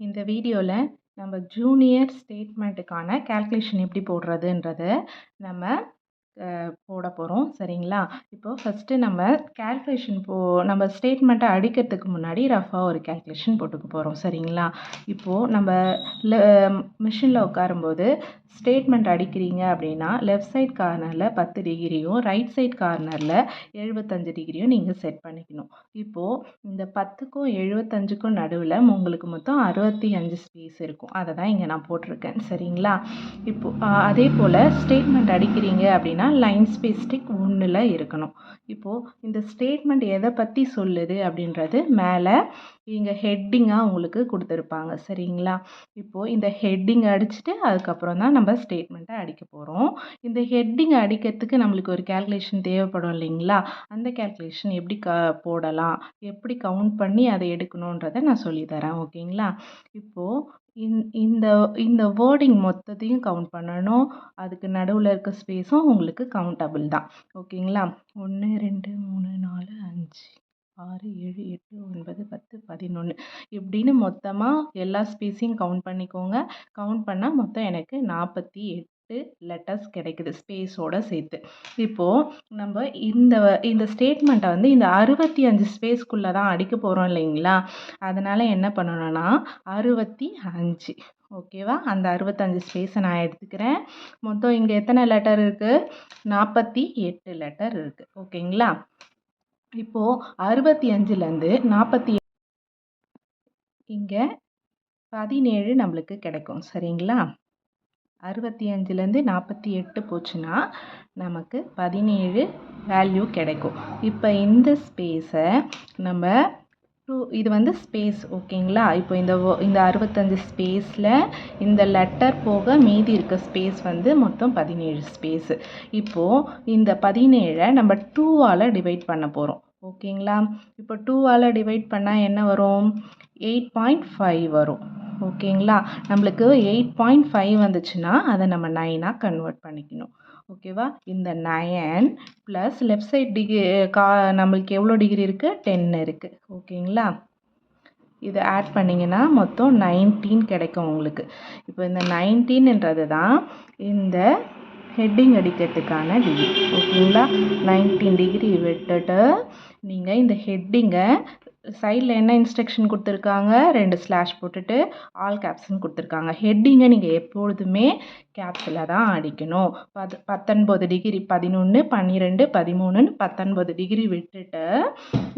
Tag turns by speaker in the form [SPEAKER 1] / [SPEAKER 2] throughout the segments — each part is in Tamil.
[SPEAKER 1] இந்த வீடியோவில் நம்ம ஜூனியர் ஸ்டேட்மெண்ட்டுக்கான கால்குலேஷன் எப்படி போடுறதுன்றத நம்ம போட போகிறோம். சரிங்களா? இப்போது ஃபஸ்ட்டு நம்ம கால்குலேஷன் நம்ம ஸ்டேட்மெண்ட்டை அடிக்கிறதுக்கு முன்னாடி ரஃபாக ஒரு கால்குலேஷன் போட்டுக்க போகிறோம். சரிங்களா? இப்போது நம்ம மிஷினில் உட்காரும்போது ஸ்டேட்மெண்ட் அடிக்கிறீங்க அப்படின்னா லெஃப்ட் சைட் கார்னரில் 10 டிகிரியும் ரைட் சைட் கார்னரில் 75 டிகிரியும் நீங்கள் செட் பண்ணிக்கணும். இப்போது இந்த 10க்கும் 75க்கும் நடுவில் உங்களுக்கு மொத்தம் 65 ஸ்பேஸ் இருக்கும். அதை தான் இங்கே நான் போட்டிருக்கேன். சரிங்களா? இப்போது அதே போல் ஸ்டேட்மெண்ட் அடிக்கிறீங்க அப்படின்னா லைன் ஸ்பேஸ்டிக் 1ல் இருக்கணும். இப்போது இந்த ஸ்டேட்மெண்ட் எதை பற்றி சொல்லுது அப்படின்றது மேலே இங்கே ஹெட்டிங்காக உங்களுக்கு கொடுத்துருப்பாங்க. சரிங்களா? இப்போது இந்த ஹெட்டிங் அடிச்சுட்டு அதுக்கப்புறம் தான் நம்ம ஸ்டேட்மெண்ட்டை அடிக்க போகிறோம். இந்த ஹெட்டிங் அடிக்கிறதுக்கு நம்மளுக்கு ஒரு கால்குலேஷன் தேவைப்படும் இல்லைங்களா? அந்த கால்குலேஷன் எப்படி போடலாம், எப்படி கவுண்ட் பண்ணி அதை எடுக்கணுன்றதை நான் சொல்லித்தரேன். ஓகேங்களா? இப்போது இந்த இந்த வேர்டிங் மொத்தத்தையும் கவுண்ட் பண்ணணும். அதுக்கு நடுவில் இருக்க ஸ்பேஸும் உங்களுக்கு கவுண்டபிள் தான். ஓகேங்களா? 1 2 3 4 5 6 7 8 9 10 11 இப்படின்னு மொத்தமாக எல்லா ஸ்பேஸையும் கவுண்ட் பண்ணிக்கோங்க. கவுண்ட் பண்ணால் மொத்தம் எனக்கு 48 லெட்டர்ஸ் கிடைக்குது ஸ்பேஸோடு சேர்த்து. இப்போது நம்ம இந்த ஸ்டேட்மெண்ட்டை வந்து இந்த 65 ஸ்பேஸ்க்குள்ளே தான் அடிக்க போகிறோம் இல்லைங்களா? அதனால் என்ன பண்ணணும்னா 65 ஓகேவா? அந்த 65 ஸ்பேஸை நான் எடுத்துக்கிறேன். மொத்தம் இங்கே எத்தனை லெட்டர் இருக்குது? 48 லெட்டர் இருக்குது. ஓகேங்களா? இப்போது 65லேருந்து 48 இங்கே 17 நம்மளுக்கு கிடைக்கும். சரிங்களா? 65லேருந்து 48 போச்சுன்னா நமக்கு 17 வேல்யூ கிடைக்கும். இப்போ இந்த ஸ்பேஸை நம்ம இது வந்து ஸ்பேஸ். ஓகேங்களா? இப்போ இந்த 65 ஸ்பேஸில் இந்த லெட்டர் போக மீதி இருக்க ஸ்பேஸ் வந்து மொத்தம் 17 ஸ்பேஸு. இப்போது இந்த 17ஐ நம்ம 2ஆல் டிவைட் பண்ண போகிறோம். ஓகேங்களா? இப்போ 2ஆல் டிவைட் பண்ணால் என்ன வரும்? 8.5 வரும். ஓகேங்களா? நம்மளுக்கு 8.5 வந்துச்சுன்னா அதை நம்ம 9ஆக கன்வெர்ட் பண்ணிக்கணும். ஓகேவா? இந்த 9 ப்ளஸ் லெஃப்ட் சைட் நம்மளுக்கு எவ்வளோ டிகிரி இருக்குது? 10 இருக்குது. ஓகேங்களா? இதை ஆட் பண்ணிங்கன்னா மொத்தம் 19 கிடைக்கும் உங்களுக்கு. இப்போ இந்த 19ன்றது தான் இந்த ஹெட்டிங் அடிக்கிறதுக்கான டிகிரி. ஓகேங்களா? 19 டிகிரி விட்டுட்டு நீங்கள் இந்த ஹெட்டிங்கை சைடில் என்ன இன்ஸ்ட்ரக்ஷன் கொடுத்துருக்காங்க? 2 ஸ்லாஷ் போட்டுட்டு ஆல் கேப்ஸ்ன்னு கொடுத்துருக்காங்க. ஹெட்டிங்கை நீங்கள் எப்பொழுதுமே கேப்ஸில் தான் அடிக்கணும். 19 டிகிரி 11 12 13 19 டிகிரி விட்டுட்டு,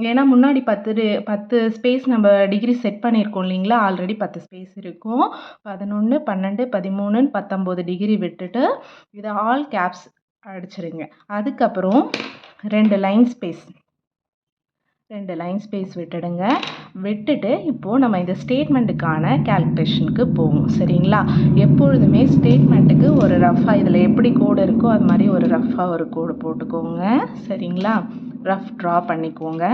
[SPEAKER 1] ஏன்னா முன்னாடி 10 ஸ்பேஸ் நம்ம டிகிரி செட் பண்ணியிருக்கோம் இல்லைங்களா? ஆல்ரெடி 10 ஸ்பேஸ் இருக்கும். 11 12 13 19 டிகிரி விட்டுட்டு இதை ஆல் கேப்ஸ் அடிச்சிருங்க. அதுக்கப்புறம் 2 லைன் ஸ்பேஸ் விட்டுடுங்க. விட்டுட்டு இப்போது நம்ம இந்த ஸ்டேட்மெண்ட்டுக்கான கால்குலேஷனுக்கு போகும். சரிங்களா? எப்பொழுதுமே ஸ்டேட்மெண்ட்டுக்கு ஒரு ரஃபாக இதில் எப்படி கோடு இருக்கோ அது மாதிரி ஒரு ரஃபாக ஒரு கோடு போட்டுக்கோங்க. சரிங்களா? ரஃப் ட்ரா பண்ணிக்கோங்க.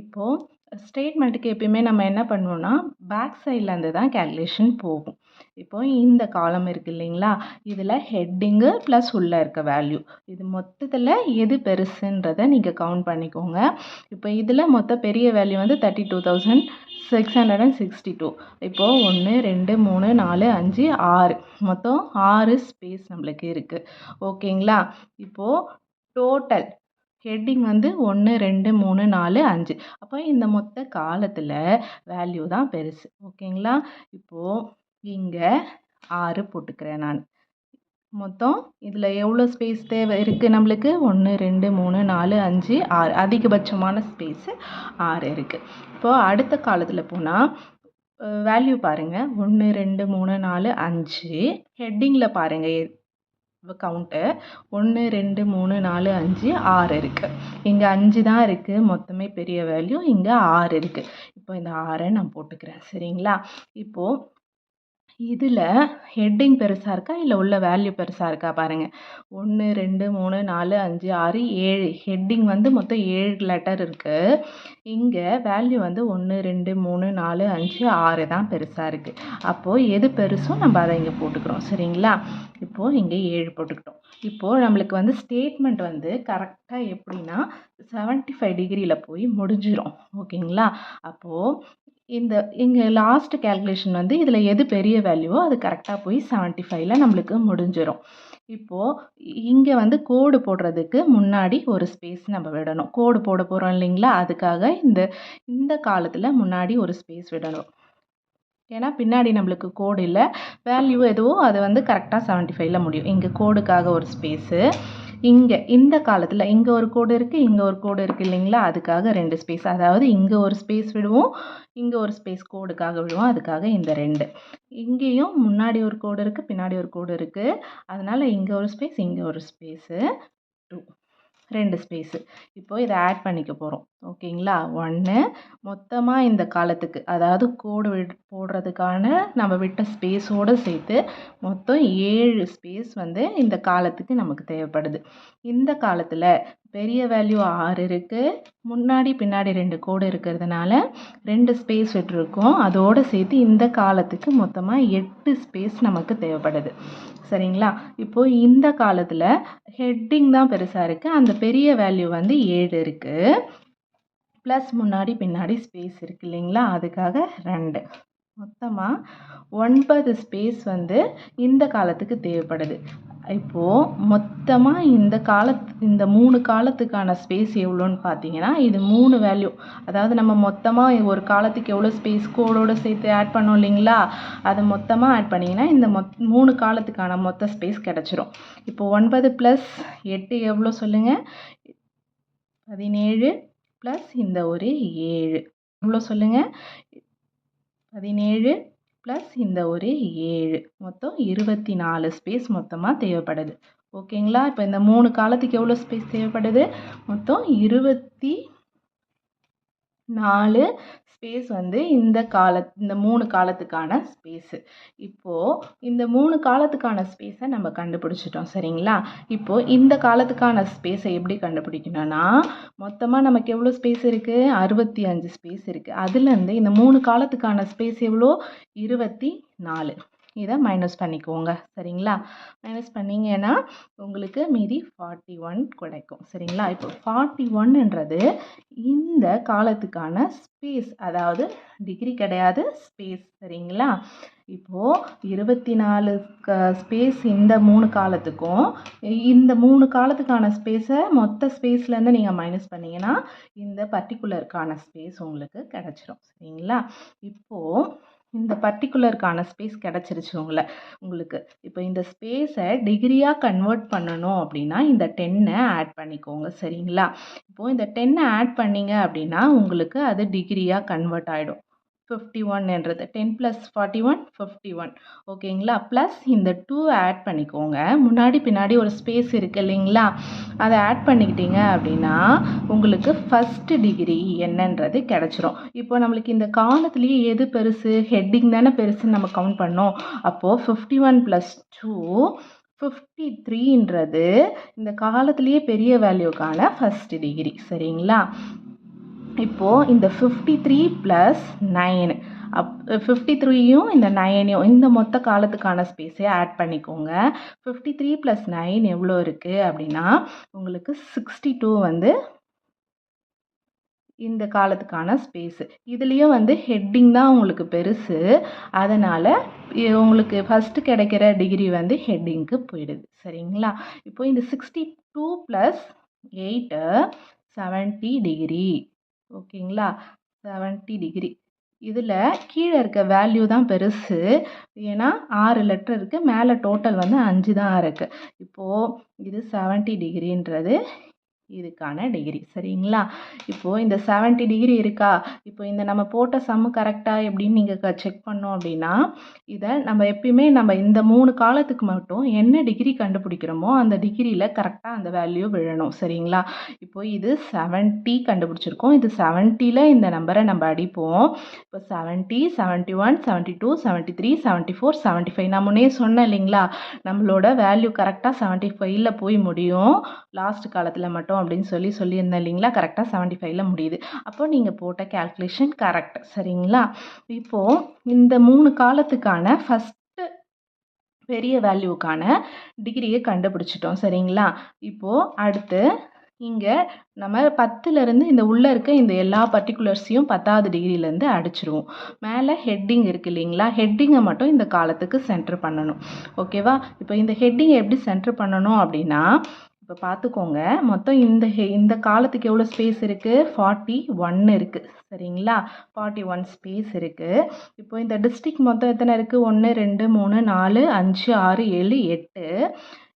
[SPEAKER 1] இப்போது ஸ்டேட்மெண்ட்டுக்கு எப்பயுமே நம்ம என்ன பண்ணுவோம்னா பேக் சைட்லேருந்து தான் கால்குலேஷன் போகும். இப்போ இந்த காலம் இருக்குது இல்லைங்களா? இதில் ஹெட்டிங்கு ப்ளஸ் உள்ளே இருக்க வேல்யூ இது மொத்தத்தில் எது பெருசுன்றதை நீங்கள் கவுண்ட் பண்ணிக்கோங்க. இப்போ இதில் மொத்த பெரிய வேல்யூ வந்து 32,662. இப்போது 1 2 3 4 5 6 மொத்தம் 6 ஸ்பேஸ் நம்மளுக்கு இருக்குது. ஓகேங்களா? இப்போது டோட்டல் ஹெட்டிங் வந்து 1 2 3 4 5. அப்போ இந்த மொத்த காலத்தில் வேல்யூ தான் பெருசு. ஓகேங்களா? இப்போது இங்கே 6 போட்டுக்கிறேன் நான். மொத்தம் இதில் எவ்வளோ ஸ்பேஸ் தேவை இருக்குது நம்மளுக்கு? 1 2 3 4 5 6. அதிகபட்சமான ஸ்பேஸு 6 இருக்குது. இப்போது அடுத்த காலத்தில் போனால் வேல்யூ பாருங்கள். 1 2 3 4 5. ஹெட்டிங்கில் பாருங்கள் கவுண்ட்டு 1 2 3 4 5 6 இருக்குது. இங்கே 5 தான் இருக்குது. மொத்தமே பெரிய வேல்யூ. இங்கே 6 இருக்குது. இப்போ இந்த 6 நான் போட்டுக்கிறேன். சரிங்களா? இப்போது இதில் ஹெட்டிங் பெருசாக இருக்கா இல்லை உள்ள வேல்யூ பெருசாக இருக்கா பாருங்கள். 1 2 3 4 5 6 7 ஹெட்டிங் வந்து மொத்தம் 7 லெட்டர் இருக்குது. இங்கே வேல்யூ வந்து 1 2 3 4 5 6 தான் பெருசாக இருக்குது. அப்போது எது பெருசோ நம்ம அதை இங்கே போட்டுக்கிறோம். சரிங்களா? இப்போது இங்கே 7 போட்டுக்கிட்டோம். இப்போது நம்மளுக்கு வந்து ஸ்டேட்மெண்ட் வந்து கரெக்டாக எப்படின்னா 75 டிகிரியில் போய் முடிஞ்சிடும். ஓகேங்களா? அப்போது இங்கே லாஸ்ட் கேல்குலேஷன் வந்து இதில் எது பெரிய வேல்யூவோ அது கரெக்டாக போய் 75ல் நம்மளுக்கு முடிஞ்சிடும். இப்போது இங்கே வந்து கோடு போடுறதுக்கு முன்னாடி ஒரு ஸ்பேஸ் நம்ம விடணும். கோடு போட போகிறோம் இல்லைங்களா? அதுக்காக இந்த காலத்தில் முன்னாடி ஒரு ஸ்பேஸ் விடணும். ஏன்னா பின்னாடி நம்மளுக்கு கோடு இல்லை, வேல்யூ எதுவோ அது வந்து கரெக்டாக 75ல் முடியும். இங்கே கோடுக்காக ஒரு ஸ்பேஸு, இங்கே இந்த காலத்தில் இங்கே ஒரு கோடு இருக்குது, இங்கே ஒரு கோடு இருக்குது இல்லைங்களா? அதுக்காக 2 ஸ்பேஸ். அதாவது இங்கே ஒரு ஸ்பேஸ் விடுவோம், இங்கே ஒரு ஸ்பேஸ் கோடுக்காக விடுவோம். அதுக்காக இந்த 2. இங்கேயும் முன்னாடி ஒரு கோடு இருக்குது, பின்னாடி ஒரு கோடு இருக்குது. அதனால் இங்கே ஒரு ஸ்பேஸ், இங்கே ஒரு ஸ்பேஸு, 2 2 ஸ்பேஸு. இப்போது இதை ஆட் பண்ணிக்க போகிறோம். ஓகேங்களா? 1 மொத்தமாக இந்த காலத்துக்கு, அதாவது கோடு போடுறதுக்கான நம்ம விட்ட ஸ்பேஸோடு சேர்த்து மொத்தம் 7 ஸ்பேஸ் வந்து இந்த காலத்துக்கு நமக்கு தேவைப்படுது. இந்த காலத்தில் பெரிய வேல்யூ 6 இருக்குது, முன்னாடி பின்னாடி 2 கோடு இருக்கிறதுனால 2 ஸ்பேஸ் விட்டுருக்கோம். அதோடு சேர்த்து இந்த காலத்துக்கு மொத்தமாக 8 ஸ்பேஸ் நமக்கு தேவைப்படுது. சரிங்களா? இப்போது இந்த காலத்தில் ஹெட்டிங் தான் பெருசாக இருக்குது, அந்த பெரிய வேல்யூ வந்து 7 இருக்குது. ப்ளஸ் முன்னாடி பின்னாடி ஸ்பேஸ் இருக்குது இல்லைங்களா? அதுக்காக 2. மொத்தமாக 9 ஸ்பேஸ் வந்து இந்த காலத்துக்கு தேவைப்படுது. இப்போது மொத்தமாக இந்த 3 காலத்துக்கான ஸ்பேஸ் எவ்வளோன்னு பார்த்தீங்கன்னா, இது 3 வேல்யூ. அதாவது நம்ம மொத்தமாக ஒரு காலத்துக்கு எவ்வளோ ஸ்பேஸ் கோடோடு சேர்த்து ஆட் பண்ணோம் இல்லைங்களா? அது மொத்தமாக ஆட் பண்ணிங்கன்னா இந்த 3 காலத்துக்கான மொத்த ஸ்பேஸ் கிடச்சிரும். இப்போது 9 + 8 எவ்வளோ சொல்லுங்கள்? 17 ப்ளஸ் இந்த ஒரு 7 எவ்வளோ சொல்லுங்கள்? 17 ப்ளஸ் இந்த ஒரு 7 மொத்தம் 24 ஸ்பேஸ் மொத்தமாக தேவைப்படுது. ஓகேங்களா? இப்போ இந்த 3 காலத்துக்கு எவ்வளோ ஸ்பேஸ் தேவைப்படுது? மொத்தம் 24 ஸ்பேஸ் வந்து இந்த 3 காலத்துக்கான ஸ்பேஸு. இப்போது இந்த 3 காலத்துக்கான ஸ்பேஸை நம்ம கண்டுபிடிச்சிட்டோம். சரிங்களா? இப்போது இந்த காலத்துக்கான ஸ்பேஸை எப்படி கண்டுபிடிக்கணும்னா, மொத்தமாக நமக்கு எவ்வளோ ஸ்பேஸ் இருக்குது? 65 ஸ்பேஸ் இருக்குது. அதுலேருந்து இந்த 3 காலத்துக்கான ஸ்பேஸ் எவ்வளோ? 24. இதை மைனஸ் பண்ணிக்கோங்க. சரிங்களா? மைனஸ் பண்ணிங்கன்னா உங்களுக்கு மீதி 41 கிடைக்கும். சரிங்களா? இப்போ 41ன்றது இந்த காலத்துக்கான ஸ்பேஸ், அதாவது டிகிரி கிடையாது, ஸ்பேஸ். சரிங்களா? இப்போது 24 ஸ்பேஸ் இந்த 3 காலத்துக்கும், இந்த 3 காலத்துக்கான ஸ்பேஸை மொத்த ஸ்பேஸ்லேருந்து நீங்கள் மைனஸ் பண்ணிங்கன்னா இந்த பர்டிகுலருக்கான ஸ்பேஸ் உங்களுக்கு கிடச்சிரும். சரிங்களா? இப்போது இந்த பர்டிகுலருக்கான ஸ்பேஸ் கிடச்சிருச்சு உங்களுக்கு. இப்போ இந்த ஸ்பேஸை டிகிரியாக கன்வெர்ட் பண்ணணும் அப்படின்னா இந்த 10 ஆட் பண்ணிக்கோங்க. சரிங்களா? இப்போது இந்த 10 ஆட் பண்ணிங்க அப்படின்னா உங்களுக்கு அது டிகிரியாக கன்வெர்ட் ஆகிடும். 51ன்றது 10 + 41 51. ஓகேங்களா? ப்ளஸ் இந்த 2 ஆட் பண்ணிக்கோங்க. முன்னாடி பின்னாடி ஒரு ஸ்பேஸ் இருக்குது இல்லைங்களா? அதை ஆட் பண்ணிக்கிட்டீங்க அப்படின்னா உங்களுக்கு ஃபஸ்ட்டு டிகிரி என்னன்றது கிடச்சிரும். இப்போ நம்மளுக்கு இந்த காலத்துலேயே எது பெருசு? ஹெட்டிங் தானே பெருசுன்னு நம்ம கவுண்ட் பண்ணோம். அப்போது 51 + 2 53ன்றது இந்த காலத்துலேயே பெரிய வேல்யூக்கான ஃபஸ்ட்டு டிகிரி. சரிங்களா? இப்போது இந்த 53 + 9 53யும் இந்த 9யும் இந்த மொத்த காலத்துக்கான ஸ்பேஸை ஆட் பண்ணிக்கோங்க. 53 + 9 எவ்வளோ இருக்குது அப்படின்னா உங்களுக்கு 62 வந்து இந்த காலத்துக்கான ஸ்பேஸு. இதுலேயும் வந்து ஹெட்டிங் தான் உங்களுக்கு பெருசு, அதனால் உங்களுக்கு ஃபஸ்ட்டு கிடைக்கிற டிகிரி வந்து ஹெட்டிங்க்கு போயிடுது. சரிங்களா? இப்போ இந்த 62 + 8 70 டிகிரி. ஓகேங்களா? 70 டிகிரி. இதில் கீழே இருக்க வேல்யூ தான் பெருசு, ஏன்னா 6 லெட்டர் இருக்குது, மேலே டோட்டல் வந்து 5 தான் இருக்குது. இப்போது இது 70 டிகிரின்றது இதுக்கான டிகிரி. சரிங்களா? இப்போது இந்த 70 டிகிரி இருக்கா? இப்போ இந்த நம்ம போட்ட சம்மு கரெக்டாக எப்படின்னு நீங்கள் செக் பண்ணோம் அப்படின்னா, இதை நம்ம எப்பயுமே நம்ம இந்த 3 காலத்துக்கு மட்டும் என்ன டிகிரி கண்டுபிடிக்கிறோமோ அந்த டிகிரியில் கரெக்டாக அந்த வேல்யூ விழணும். சரிங்களா? இப்போ இது 70 கண்டுபிடிச்சிருக்கோம். இது 70ல் இந்த நம்பரை நம்ம அடிப்போம். இப்போ 70, 71, 72, 73, 74, 75 நான் முன்னே சொன்னேன் இல்லைங்களா? நம்மளோட வேல்யூ கரெக்டாக 75ல் போய் முடியும். லாஸ்ட் காலத்தில் மட்டும் அப்படின்னு சொல்லியிருந்தேன் இல்லைங்களா? கரெக்டாக 75ல் முடியுது. அப்போ நீங்கள் போட்ட கேல்குலேஷன் கரெக்ட். சரிங்களா? இப்போது இந்த 3 காலத்துக்கான ஃபஸ்ட்டு பெரிய வேல்யூக்கான டிகிரியை கண்டுபிடிச்சிட்டோம். சரிங்களா? இப்போது அடுத்து இங்கே நம்ம 10லேருந்து இந்த உள்ளே இருக்க இந்த எல்லா பர்டிகுலர்ஸையும் 10வது டிகிரிலேருந்து அடிச்சிருவோம். மேலே ஹெட்டிங் இருக்குது இல்லைங்களா? ஹெட்டிங்கை மட்டும் இந்த காலத்துக்கு சென்டர் பண்ணணும். ஓகேவா? இப்போ இந்த ஹெட்டிங்கை எப்படி சென்டர் பண்ணணும் அப்படின்னா, இப்போ பார்த்துக்கோங்க, மொத்தம் இந்த காலத்துக்கு எவ்வளோ ஸ்பேஸ் இருக்குது? 41 இருக்குது. சரிங்களா? 41 ஸ்பேஸ் இருக்குது. இப்போ இந்த டிஸ்ட்ரிக்ட் மொத்தம் எத்தனை இருக்குது? 1 2 3 4 5 6 7 8.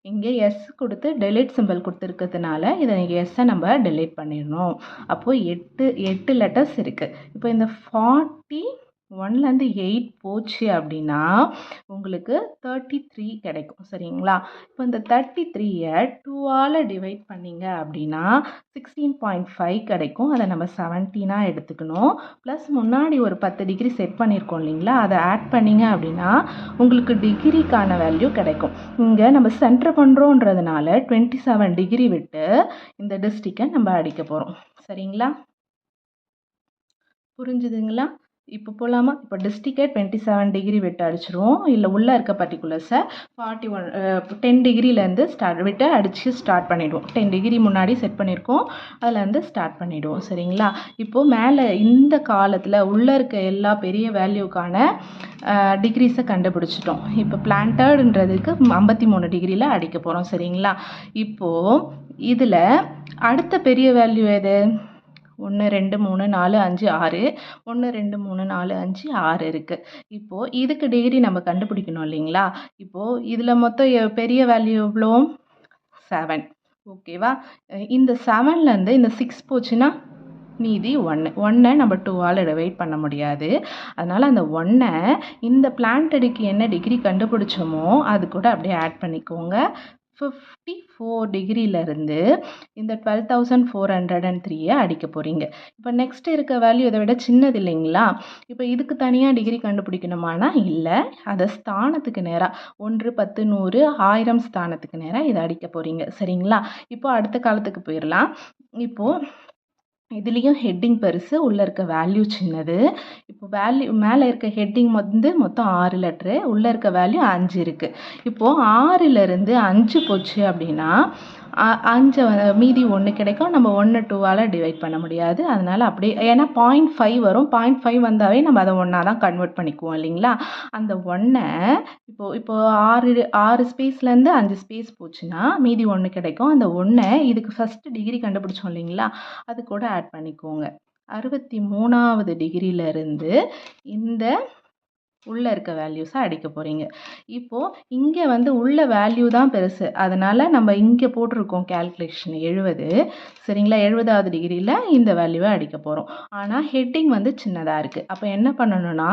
[SPEAKER 1] இங்கே எஸ் கொடுத்து டெலிட் சிம்பிள் கொடுத்துருக்கிறதுனால இதை நீங்கள் எஸ்ஸை நம்ம டெலிட் பண்ணிடணும். அப்போது 8 லெட்டர்ஸ் இருக்குது. இப்போ இந்த 41லேருந்து 8 போச்சு அப்படின்னா உங்களுக்கு 33 கிடைக்கும். சரிங்களா? இப்போ இந்த 33யை 2ஆல் டிவைட் பண்ணிங்க அப்படின்னா 16.5 கிடைக்கும். அதை நம்ம 17ஆக எடுத்துக்கணும். ப்ளஸ் முன்னாடி ஒரு 10 டிகிரி செட் பண்ணியிருக்கோம் இல்லைங்களா? அதை ஆட் பண்ணிங்க அப்படின்னா உங்களுக்கு டிகிரிக்கான வேல்யூ கிடைக்கும். இங்கே நம்ம சென்டர் பண்ணுறோன்றதுனால 27 டிகிரி விட்டு இந்த டிஸ்ட்ரிக்டை நம்ம அடிக்க போகிறோம். சரிங்களா? புரிஞ்சுதுங்களா? இப்போ போகலாமா? இப்போ டிஸ்ட்ரிக்டை 27 டிகிரி விட்டு அடிச்சிருவோம். இல்லை உள்ளே இருக்க பர்டிகுலர்ஸை 10 டிகிரிலேருந்து விட்டு அடித்து ஸ்டார்ட் பண்ணிவிடுவோம். 10 டிகிரி முன்னாடி செட் பண்ணியிருக்கோம், அதிலேருந்து ஸ்டார்ட் பண்ணிவிடுவோம். சரிங்களா? இப்போது மேலே இந்த காலத்தில் உள்ளே இருக்க எல்லா பெரிய வேல்யூக்கான டிகிரிஸை கண்டுபிடிச்சிட்டோம். இப்போ பிளான்டடுன்றதுக்கு 53 டிகிரியில் அடிக்க போகிறோம். சரிங்களா? இப்போது இதில் அடுத்த பெரிய வேல்யூ எது? 1 2 3 4 5 6. 1 2 3 4 5 6 இருக்குது. இப்போது இதுக்கு டிகிரி நம்ம கண்டுபிடிக்கணும் இல்லைங்களா? இப்போது இதில் மொத்தம் பெரிய வேல்யூ எவ்வளோ? 7. ஓகேவா? இந்த 7லேருந்து இந்த 6 போச்சுன்னா மீதி 1 நம்ம 2ஆல் டிவைட் பண்ண முடியாது. அதனால் அந்த 1 இந்த பிளான்டடுக்கு என்ன டிகிரி கண்டுபிடிச்சோமோ அது கூட அப்படியே ஆட் பண்ணிக்கோங்க. 54 டிகிரியிலேருந்து இந்த 12,403 அடிக்க போகிறீங்க. இப்போ நெக்ஸ்ட் இருக்க வேல்யூ இதை விட சின்னது இல்லைங்களா? இப்போ இதுக்கு தனியாக டிகிரி கண்டுபிடிக்கணுமானா இல்லை, அதை ஸ்தானத்துக்கு நேராக 1 10 100 1000 ஸ்தானத்துக்கு நேராக இதை அடிக்க போகிறீங்க. சரிங்களா? இப்போ அடுத்த காலத்துக்கு போயிடலாம். இப்போது இதுலேயும் ஹெட்டிங் பெருசு, உள்ளே இருக்க வேல்யூ சின்னது. இப்போ வேல்யூ மேலே இருக்க ஹெட்டிங் மொத்தம் 6 லெட்ரு, உள்ளே இருக்க வேல்யூ 5 இருக்குது. இப்போது 6லேருந்து 5 போச்சு அப்படின்னா 5 மீதி 1 கிடைக்கும். நம்ம 1 2ஆல் டிவைட் பண்ண முடியாது. அதனால் அப்படியே, ஏன்னா 0.5 வரும். 0.5 வந்தாவே நம்ம அதை 1ஆக தான் கன்வெர்ட் பண்ணிக்குவோம் இல்லைங்களா? அந்த 1 இப்போ 6 ஸ்பேஸ்லேருந்து 5 ஸ்பேஸ் போச்சுன்னா மீதி 1 கிடைக்கும். அந்த 1 இதுக்கு ஃபஸ்ட்டு டிகிரி கண்டுபிடிச்சோம் இல்லைங்களா? அது கூட ஆட் பண்ணிக்கோங்க. 63வது டிகிரியிலேருந்து இந்த உள்ளே இருக்க வேல்யூஸை அடிக்க போகிறீங்க. இப்போது இங்கே உள்ள வேல்யூ தான் பெருசு, அதனால் நம்ம இங்கே போட்டிருக்கோம் கேல்குலேஷன் 70. சரிங்களா? 70வது டிகிரியில் இந்த வேல்யூவை அடிக்க போகிறோம். ஆனால் ஹெட்டிங் சின்னதாக இருக்குது. அப்போ என்ன பண்ணணும்னா,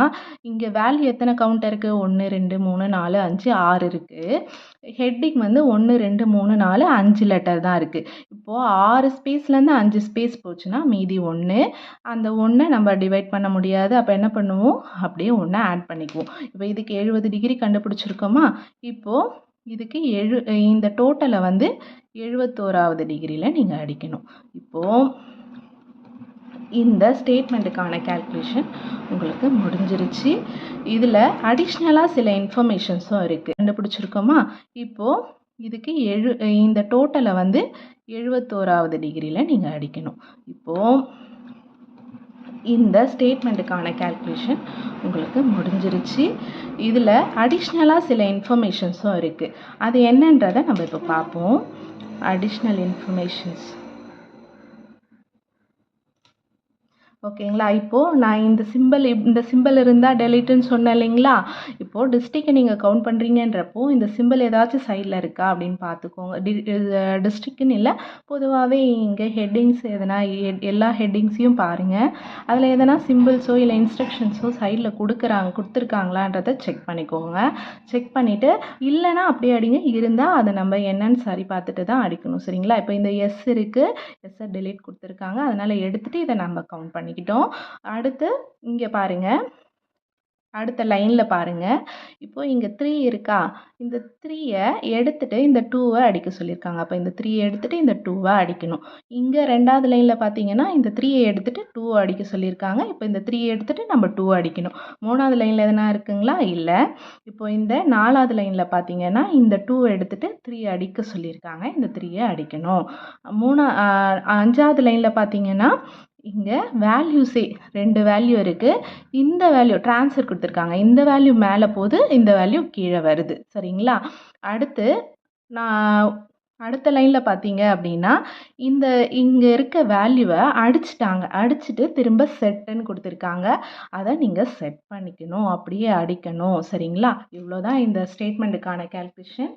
[SPEAKER 1] இங்கே வேல்யூ எத்தனை கவுண்ட் இருக்குது? 1 2 3 4 5 6 இருக்குது. ஹெட்டிங் 1 2 3 4 5 லெட்டர் தான் இருக்குது. இப்போது 6 ஸ்பேஸ்லேருந்து 5 ஸ்பேஸ் போச்சுன்னா மீதி 1. அந்த 1 நம்ம டிவைட் பண்ண முடியாது. அப்போ என்ன பண்ணுவோம்? அப்படியே 1 ஆட் பண்ணிக்குவோம். இப்போ இதுக்கு 70 டிகிரி கண்டுபிடிச்சிருக்கோமா? இப்போது இதுக்கு இந்த டோட்டலை 71வது டிகிரியில் நீங்கள் அடிக்கணும். இப்போது இந்த ஸ்டேட்மெண்ட்டுக்கான கேல்குலேஷன் உங்களுக்கு முடிஞ்சிருச்சு. இதில் அடிஷ்னலாக சில இன்ஃபர்மேஷன்ஸும் இருக்குது. கண்டுபிடிச்சிருக்கோமா? இப்போது இதுக்கு இந்த டோட்டலை 71வது டிகிரியில் நீங்கள் அடிக்கணும். இப்போது இந்த ஸ்டேட்மெண்ட்டுக்கான கேல்குலேஷன் உங்களுக்கு முடிஞ்சிருச்சு. இதில் அடிஷ்னலாக சில இன்ஃபர்மேஷன்ஸும் இருக்குது. அது என்னன்றதை நம்ம இப்போ பார்ப்போம். அடிஷ்னல் இன்ஃபர்மேஷன்ஸ் ஓகேங்களா? இப்போது நான் இந்த சிம்பல் இருந்தால் டெலிட்டுன்னு சொன்னேன் இல்லைங்களா? இப்போது டிஸ்ட்ரிக்டை நீங்கள் கவுண்ட் பண்ணுறீங்கன்றப்போ இந்த சிம்பல் ஏதாச்சும் சைடில் இருக்கா அப்படின்னு பார்த்துக்கோங்க. டிஸ்ட்ரிக்ட்னு இல்லை, பொதுவாகவே இங்கே ஹெட்டிங்ஸ் எதனா எல்லா ஹெட்டிங்ஸையும் பாருங்கள். அதில் எதனா சிம்பிள்ஸோ இல்லை இன்ஸ்ட்ரக்ஷன்ஸோ சைடில் கொடுத்துருக்காங்களான்றதை செக் பண்ணிக்கோங்க. செக் பண்ணிவிட்டு இல்லைன்னா அப்படியே அடிங்க, இருந்தால் அதை நம்ம என்னன்னு சரி பார்த்துட்டு தான் அடிக்கணும். சரிங்களா? இப்போ இந்த எஸ் இருக்குது, எஸ்ஸை டெலீட் கொடுத்துருக்காங்க, அதனால் எடுத்துகிட்டு இதை நம்ம கவுண்ட் பண்ணிக்கிட்டோம். அடுத்து இங்கே பாருங்கள், அடுத்த லைனில் பாருங்கள். இப்போ இங்கே 3 இருக்கா? இந்த 3யை எடுத்துட்டு இந்த 2வை அடிக்க சொல்லியிருக்காங்க. அப்போ இந்த 3யை எடுத்துட்டு இந்த 2வை அடிக்கணும். இங்கே 2வது லைனில் பார்த்தீங்கன்னா இந்த 3யை எடுத்துட்டு 2வை அடிக்க சொல்லியிருக்காங்க. இப்போ இந்த 3யை எடுத்துட்டு நம்ம 2வை அடிக்கணும். 3வது லைனில் எதனா இருக்குங்களா? இல்லை. இப்போ இந்த 4வது லைனில் பார்த்தீங்கன்னா இந்த 2வை எடுத்துட்டு 3யை அடிக்க சொல்லியிருக்காங்க. இந்த 3யை அடிக்கணும். 5வது லைனில் பார்த்தீங்கன்னா இங்கே வேல்யூஸே 2 வேல்யூ இருக்குது. இந்த வேல்யூ ட்ரான்ஸ்ஃபர் கொடுத்துருக்காங்க. இந்த வேல்யூ மேலே போகுது, இந்த வேல்யூ கீழே வருது. சரிங்களா? அடுத்து நான் அடுத்த லைனில் பார்த்தீங்க அப்படின்னா இங்கே இருக்க வேல்யூவை அடிச்சுட்டு திரும்ப செட்டுன்னு கொடுத்துருக்காங்க. அதை நீங்கள் செட் பண்ணிக்கணும், அப்படியே அடிக்கணும். சரிங்களா? இவ்வளோதான் இந்த ஸ்டேட்மெண்ட்டுக்கான கேல்குலேஷன்.